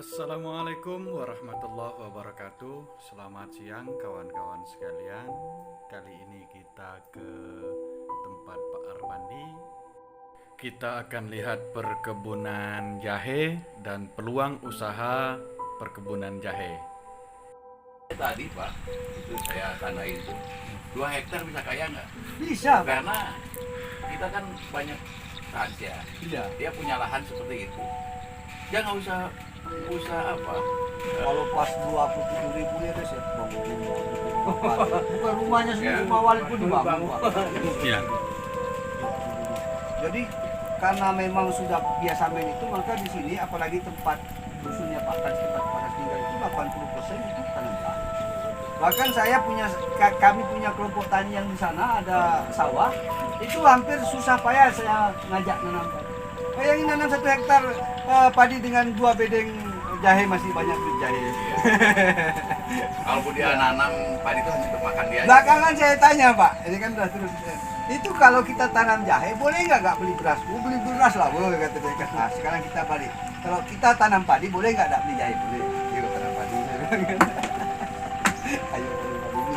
Assalamualaikum warahmatullahi wabarakatuh. Selamat siang kawan-kawan sekalian. Kali ini kita ke tempat Pak Arpandi. Kita akan lihat perkebunan jahe dan peluang usaha perkebunan jahe. Tadi Pak, itu saya tandain itu 2 hektar bisa kaya nggak? Bisa, Pak. Karena kita kan banyak rahasia. Iya. Dia punya lahan seperti itu. Dia nggak usah apa? Kalau pas 27.000 ya guys ya, bangunin bukan rumahnya sendiri, Ya. rumah wali pun dibangun, Pak. Ya. Jadi karena memang sudah biasa main itu, maka di sini apalagi tempat dusunnya Pak Kan, tempat Pak Kan tinggal itu 80% itu tanam jahe. Bahkan kami punya kelompok tani yang di sana ada sawah, itu hampir susah payah saya ngajak nanam padi. Bayangin nanam 1 hektar padi dengan 2 bedeng jahe, masih banyak duit jahe. Kalaupun dia nanam padi itu hanya untuk makan dia. Belakangan saya tanya Pak, ini kan udah terus. Itu kalau kita tanam jahe boleh nggak beli beras? Beli beras lah, boleh kata dia. Nah sekarang kita balik. Kalau kita tanam padi boleh nggak beli jahe? Boleh. Yuk tanam padi. Ayo tanam padi.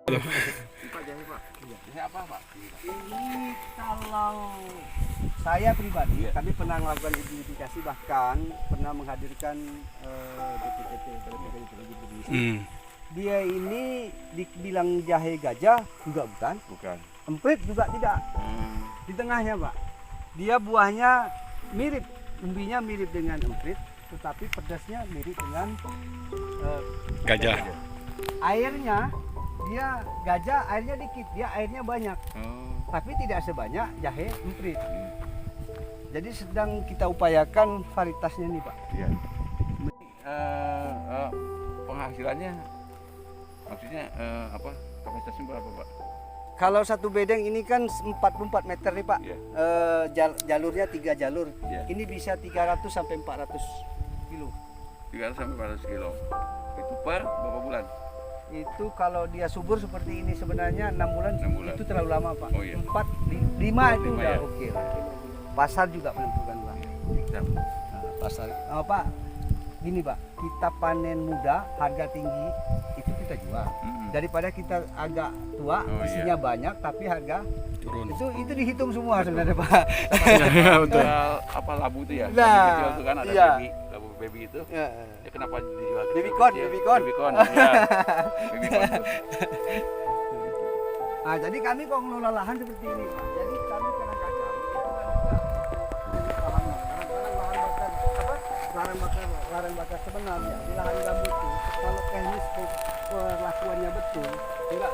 Pak jahe Pak. Ini apa Pak? Ini kalau saya pribadi, kami pernah melakukan identifikasi, bahkan pernah menghadirkan BPPT Dia ini dibilang jahe gajah juga bukan, Bukan. emprit juga tidak. Di tengahnya Pak, dia buahnya mirip, umbinya mirip dengan emprit, tetapi pedasnya mirip dengan Gajah. airnya. Dia gajah airnya dikit, dia airnya banyak, tapi tidak sebanyak jahe emprit. Jadi sedang kita upayakan varietasnya nih Pak. Iya. Penghasilannya maksudnya apa? Kapasitasnya berapa Pak? Kalau satu bedeng ini kan 44 meter nih Pak. Iya. Jalurnya 3 jalur. Iya. Ini bisa 300 sampai 400 kilo. 300 sampai 400 kilo. Itu per berapa bulan? Itu kalau dia subur seperti ini sebenarnya 6 bulan, 6 bulan. itu terlalu lama Pak. Oh, iya. 4, 5 itu 5 udah ya. oke lah. Pasar juga menentukan Pak. Bisa. Nah, pasar. Pak, gini Pak, kita panen muda, harga tinggi, itu kita jual. Daripada kita agak tua, Oh, isinya iya. banyak tapi harga Turun. itu dihitung semua sebenarnya Pak. Ya, betul. Apa labu itu ya? Nah, Labu kecil itu kan ada iya. labu baby itu. Ya. Ya, kenapa dijual kecil? Babycon, Kecil? babycon. Babycon, ya. Babycon itu. Nah, jadi kami kalau mengelola lahan seperti ini Pak. Jadi kami kadang-kadang itu kan juga lahan bakar sebenarnya di lahan gambut itu kalau teknis perlakuannya betul enggak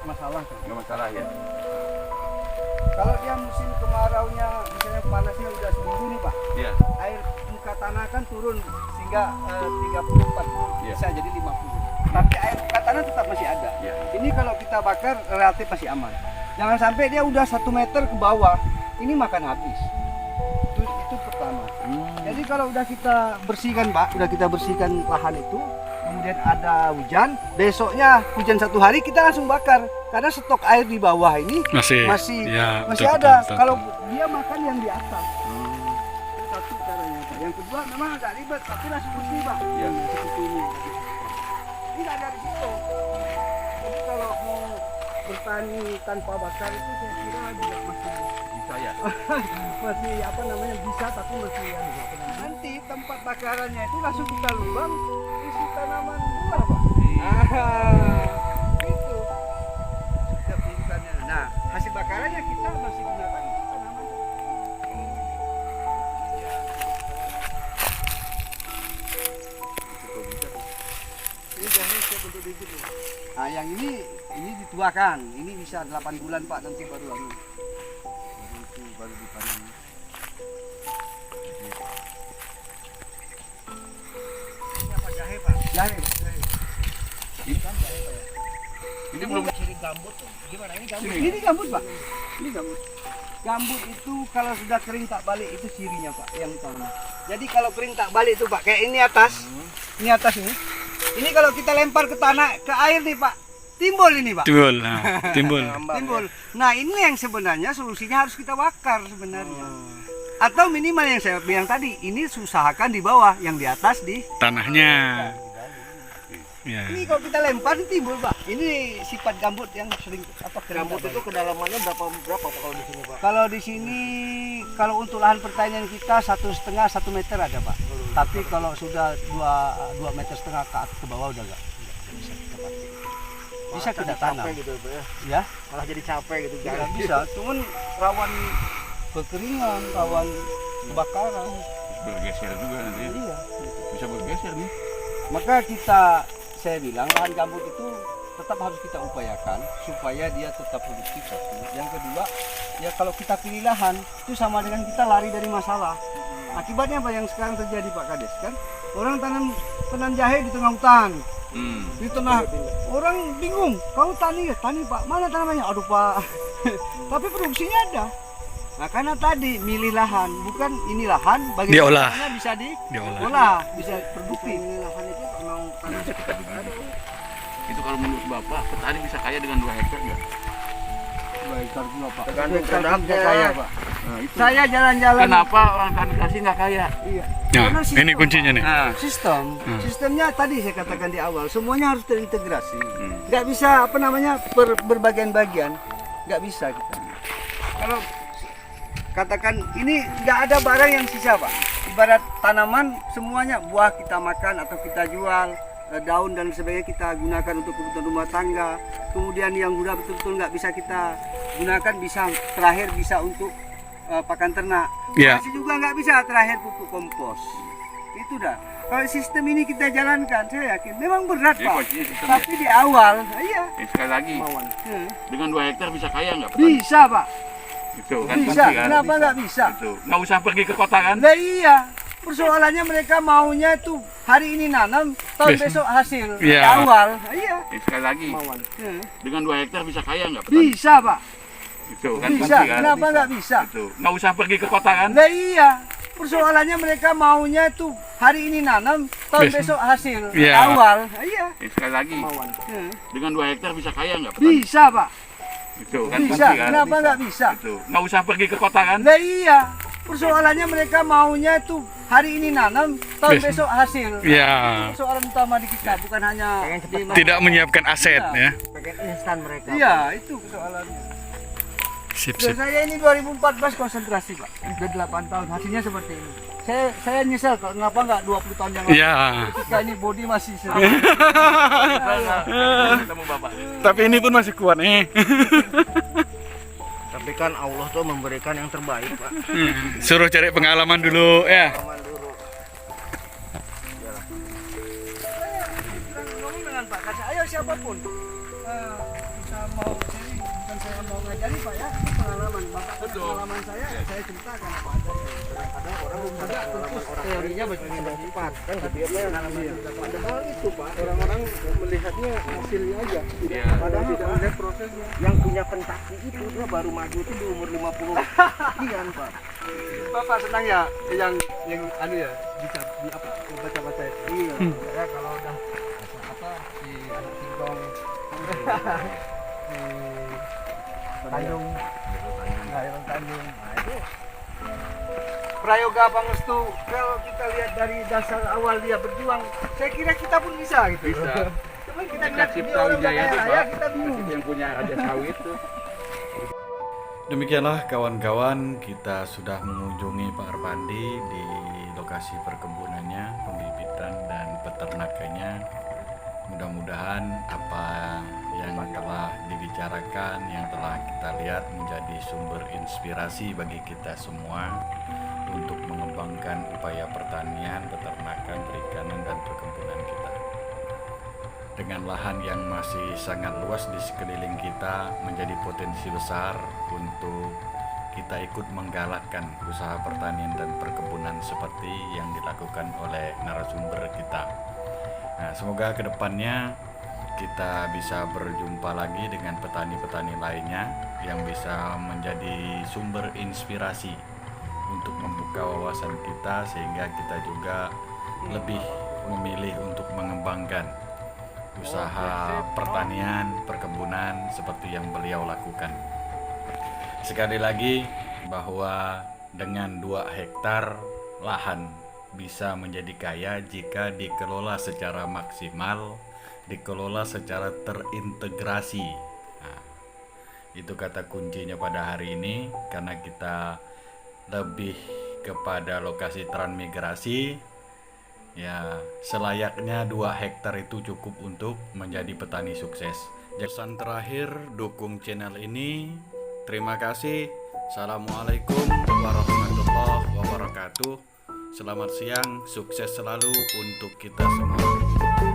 masalah kan. Nggak masalah ya. Kalau dia musim kemaraunya misalnya panasnya udah seminggu nih Pak, Iya. air muka tanah kan turun sehingga 30-40 Iya. bisa jadi 50. Tapi air muka tanah tetap masih ada. Iya. Ini kalau kita bakar relatif masih aman. Jangan sampai dia udah 1 meter ke bawah, ini makan habis. Itu pertama. Jadi kalau udah kita bersihkan Pak, udah kita bersihkan lahan itu, kemudian ada hujan, besoknya hujan 1 hari kita langsung bakar. Karena stok air di bawah ini masih ya, ada. betul. Kalau dia makan yang di atas. Satu caranya Pak. Yang kedua memang agak ribet, tapi lah seperti ini Pak. Iya. Seperti ini. Ini nggak ada risiko. Jadi kalau mau bertani tanpa bakar itu saya kira juga masih Bisa ya. masih apa namanya bisa, tapi masih nanti tempat bakarannya itu langsung kita lubang isi tanaman buah Pak. Itu setiap lingkungannya. Nah hasil bakarannya kita masih gunakan untuk tanaman seperti ini. Nah, yang ini dituakan. Ini bisa 8 bulan Pak, nanti baru baru dipanen. Ini apa jahe Pak? Jahe. Ini belum ciri gambut tuh. Gimana ini gambut? Ini gambut Pak. Ini gambut. Gambut itu kalau sudah kering tak balik itu cirinya Pak, yang utama. Jadi kalau kering tak balik itu Pak, kayak ini atas. Ini atas ini. Ini kalau kita lempar ke tanah, ke air nih Pak, timbul ini Pak. Timbul. Nah, timbul. Timbul. Nah, ini yang sebenarnya solusinya harus kita bakar sebenarnya. Atau minimal yang saya bilang tadi, ini usahakan di bawah, yang di atas di Tanahnya. Ya. Ini kalau kita lempar ini timbul Pak. Ini sifat gambut yang sering Gambut itu kedalamannya berapa Pak kalau di sini Pak? Kalau di sini, kalau untuk lahan pertanian kita 1,5-1 meter ada Pak. Tapi kalau sudah 2,5 meter ke bawah udah nggak bisa kita pakai. Bisa kita tanam. Capek gitu Pak ya. Ya, Malah jadi capek gitu ya kan. bisa. Cuman rawan kekeringan, rawan kebakaran. bergeser juga nanti. Iya. Bisa bergeser nih. Maka saya bilang lahan gambut itu tetap harus kita upayakan supaya dia tetap produktif satu. Yang kedua, ya kalau kita pilih lahan itu sama dengan kita lari dari masalah. Akibatnya apa yang sekarang terjadi Pak Kades kan? Orang tanam jahe di tengah hutan, di tengah orang bingung. Kau tani Pak, mana tanamannya? Aduh Pak, tapi produksinya ada. Nah karena tadi milih lahan, bukan ini lahan Diolah. bagaimana bisa Diolah. diolah, bisa produktif. Ini lahan itu memang tanah Itu kalau menurut Bapak, petani bisa kaya dengan 2 hektar nggak? Baik, juga Pak. Tergantung Hektar produknya. bisa kaya, Pak. Nah, itu. Saya jalan-jalan. Kenapa orang tani kasih nggak kaya? Iya. Nah, Karena sistem, ini kuncinya nih. Nah, Sistemnya tadi saya katakan di awal, semuanya harus terintegrasi. Hmm. Nggak bisa berbagian-bagian, nggak bisa kita. Kalau katakan ini nggak ada barang yang sisa Pak. Ibarat tanaman semuanya buah kita makan atau kita jual, daun dan sebagainya kita gunakan untuk kebutuhan rumah tangga. Kemudian yang udah betul-betul nggak bisa kita gunakan terakhir bisa untuk pakan ternak. Iya. Masih juga nggak bisa terakhir pupuk kompos. Itu dah. Kalau sistem ini kita jalankan, saya yakin memang berat Jadi Pak. kuncinya sistemnya. Tapi di awal, iya. Sekali lagi, dengan 2 hektar bisa kaya nggak petani? Bisa Pak. Itu kan Bisa. kunci kan? Kenapa nggak bisa? Itu. Nggak usah pergi ke kota kan? Nah iya. Persoalannya mereka maunya tuh hari ini nanam, tahun besok hasil. Iya. Di awal, iya. Sekali lagi, dengan 2 hektar bisa kaya nggak petani? Bisa Pak. Itu kan Bisa. kunci kan? Kenapa nggak bisa? Itu. Nggak usah pergi ke kota kan? Nah iya. Persoalannya mereka maunya tuh hari ini nanam, tahun besok hasil. Di Iya. awal, iya. Sekali lagi, dengan 2 hektar bisa kaya nggak petani? Bisa Pak. Itu kan Bisa. kunci kan? Kenapa nggak bisa? Itu. Nggak usah pergi ke kota kan? Nah iya. Persoalannya mereka maunya tuh hari ini nanam, tahun besok hasil. Iya. Persoalan utama di kita bukan hanya di Tidak menyiapkan aset ya. pengen instan mereka. Iya, itu persoalannya. Sip, Dan sip. saya ini 2014 konsentrasi Pak, udah 8 tahun hasilnya seperti ini. Saya nyesel kalau kenapa nggak 20 tahun yang lalu. Iya. Ketika ini body masih Ketemu Bapak. Tapi ini pun masih kuat nih. Tapi kan Allah tuh memberikan yang terbaik Pak. Suruh cari pengalaman dulu ya. Aman dulu. ngomong dengan Pak Kasih, ayo siapapun bisa mau sharing, bukan saya mau ngajari Pak ya, itu pengalaman Bapak. Pengalaman saya ceritakan apa adanya. Kadang orang ada pengalaman orang Teorinya begini cepat kan gitu ya Pak. padahal itu Pak, orang-orang melihatnya hasilnya aja, Iya. padahal tidak melihat prosesnya. Yang punya pentaki itu dia baru maju itu di umur 50 sekian Pak. Bapak senang ya yang anu ya bisa di apa baca-baca itu. Iya. Ya kalau udah apa si anak singkong di Tanjung Tanjung. Nah itu Prayoga Pangestu, kalau kita lihat dari dasar awal dia berjuang, saya kira kita pun bisa gitu. Bisa. Cuman kita Dekat lihat dia Cipta orang Wijaya tuh, kaya, Pak. kita bingung. Yang punya Raja Sawit tuh. Demikianlah kawan-kawan, kita sudah mengunjungi Pak Arpandi di lokasi perkebunannya, pembibitan dan peternakannya. Mudah-mudahan apa yang telah dibicarakan, yang telah kita lihat menjadi sumber inspirasi bagi kita semua untuk mengembangkan upaya pertanian, peternakan, perikanan, dan perkebunan kita. dengan lahan yang masih sangat luas di sekeliling kita menjadi potensi besar untuk kita ikut menggalakkan usaha pertanian dan perkebunan seperti yang dilakukan oleh narasumber kita. Nah, semoga kedepannya kita bisa berjumpa lagi dengan petani-petani lainnya yang bisa menjadi sumber inspirasi untuk membuka wawasan kita, sehingga kita juga lebih memilih untuk mengembangkan usaha pertanian, perkebunan seperti yang beliau lakukan. Sekali lagi, bahwa dengan 2 hektar lahan bisa menjadi kaya jika dikelola secara maksimal, dikelola secara terintegrasi. Nah, itu kata kuncinya pada hari ini, karena kita lebih kepada lokasi transmigrasi. Ya, selayaknya 2 hektar itu cukup untuk menjadi petani sukses. Pesan terakhir, dukung channel ini. Terima kasih. Assalamualaikum warahmatullahi wabarakatuh. Selamat siang, sukses selalu untuk kita semua.